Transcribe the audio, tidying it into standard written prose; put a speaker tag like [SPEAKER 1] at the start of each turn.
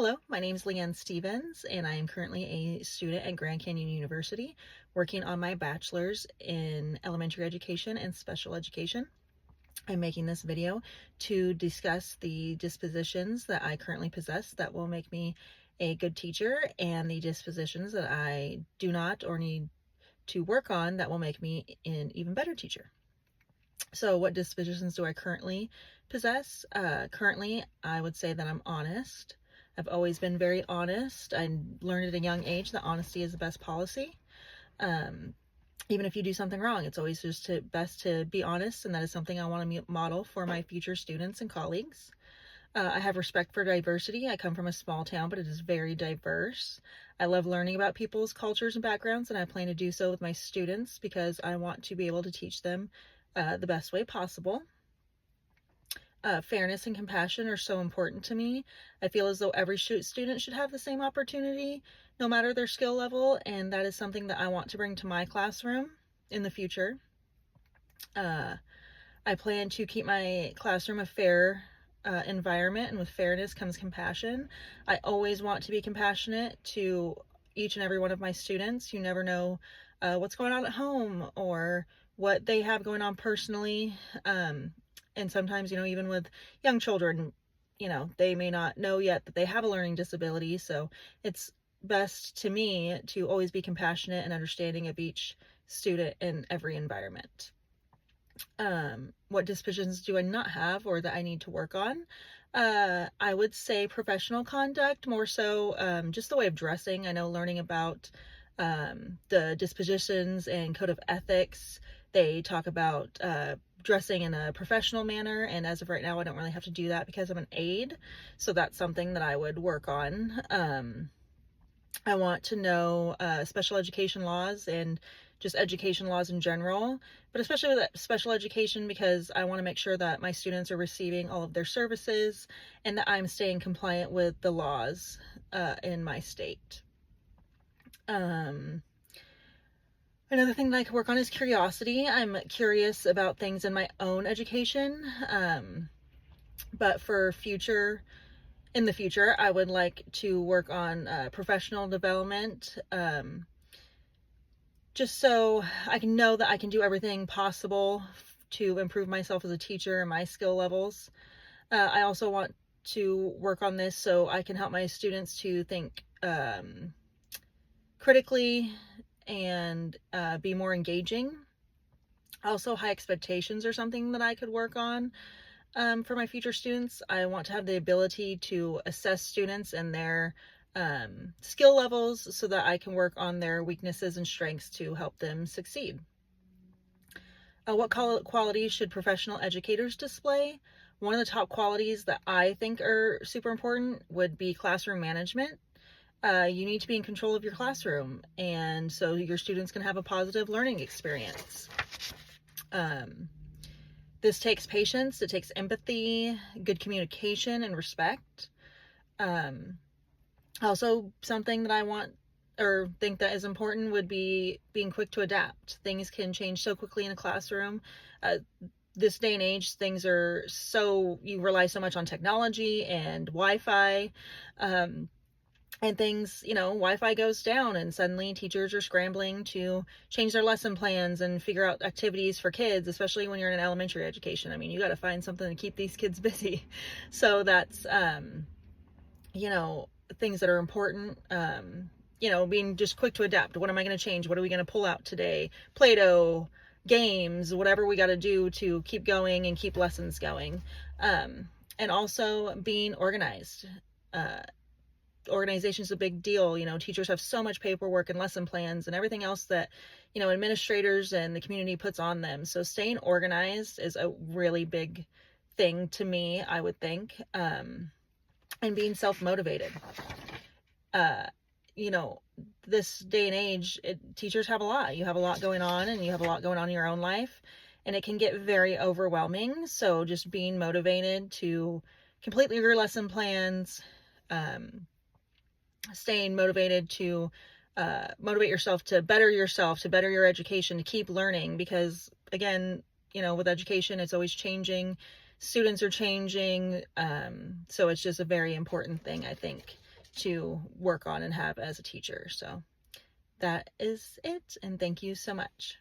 [SPEAKER 1] Hello, my name is Leanne Stevens, and I am currently a student at Grand Canyon University working on my bachelor's in elementary education and special education. I'm making this video to discuss the dispositions that I currently possess that will make me a good teacher and the dispositions that I do not or need to work on that will make me an even better teacher. So what dispositions do I currently possess? Currently, I would say that I'm honest. I've always been very honest. I learned at a young age that honesty is the best policy. Um, Even if you do something wrong, it's always just best to be honest, and that is something I want to model for my future students and colleagues. I have respect for diversity. I come from a small town, but it is very diverse. I love learning about people's cultures and backgrounds, and I plan to do so with my students because I want to be able to teach them the best way possible. Fairness and compassion are so important to me. I feel as though every student should have the same opportunity, no matter their skill level, and that is something that I want to bring to my classroom in the future. I plan to keep my classroom a fair environment, and with fairness comes compassion. I always want to be compassionate to each and every one of my students. You never know what's going on at home or what they have going on personally. And sometimes, even with young children, they may not know yet that they have a learning disability. So it's best to me to always be compassionate and understanding of each student in every environment. What dispositions do I not have or that I need to work on? I would say professional conduct, more so just the way of dressing. I know learning about the dispositions and code of ethics, they talk about dressing in a professional manner, and as of right now I don't really have to do that because I'm an aide, so that's something that I would work on. I want to know special education laws and just education laws in general, but especially with special education because I want to make sure that my students are receiving all of their services and that I'm staying compliant with the laws in my state. Another thing that I could work on is curiosity. I'm curious about things in my own education, but in the future, I would like to work on professional development, just so I can know that I can do everything possible to improve myself as a teacher and my skill levels. I also want to work on this so I can help my students to think critically and be more engaging. Also, high expectations are something that I could work on for my future students. I want to have the ability to assess students and their skill levels so that I can work on their weaknesses and strengths to help them succeed. What qualities should professional educators display? One of the top qualities that I think are super important would be classroom management. You need to be in control of your classroom, and so your students can have a positive learning experience. This takes patience, it takes empathy, good communication, and respect. Also, something that I want or think that is important would be being quick to adapt. Things can change so quickly in a classroom. This day and age, you rely so much on technology and Wi-Fi. And things, Wi-Fi goes down and suddenly teachers are scrambling to change their lesson plans and figure out activities for kids, especially when you're in elementary education. I mean, you got to find something to keep these kids busy. So that's, things that are important. Being just quick to adapt. What am I going to change? What are we going to pull out today? Play-Doh, games, whatever we got to do to keep going and keep lessons going. And also being organized. Organization is a big deal. Teachers have so much paperwork and lesson plans and everything else that, administrators and the community puts on them. So staying organized is a really big thing to me, I would think. And being self-motivated. This day and age, teachers have a lot. You have a lot going on, and you have a lot going on in your own life, and it can get very overwhelming. So just being motivated to complete your lesson plans, staying motivated to motivate yourself, to better your education, to keep learning, because again, with education, it's always changing. Students are changing. So it's just a very important thing, I think, to work on and have as a teacher. So that is it, and thank you so much.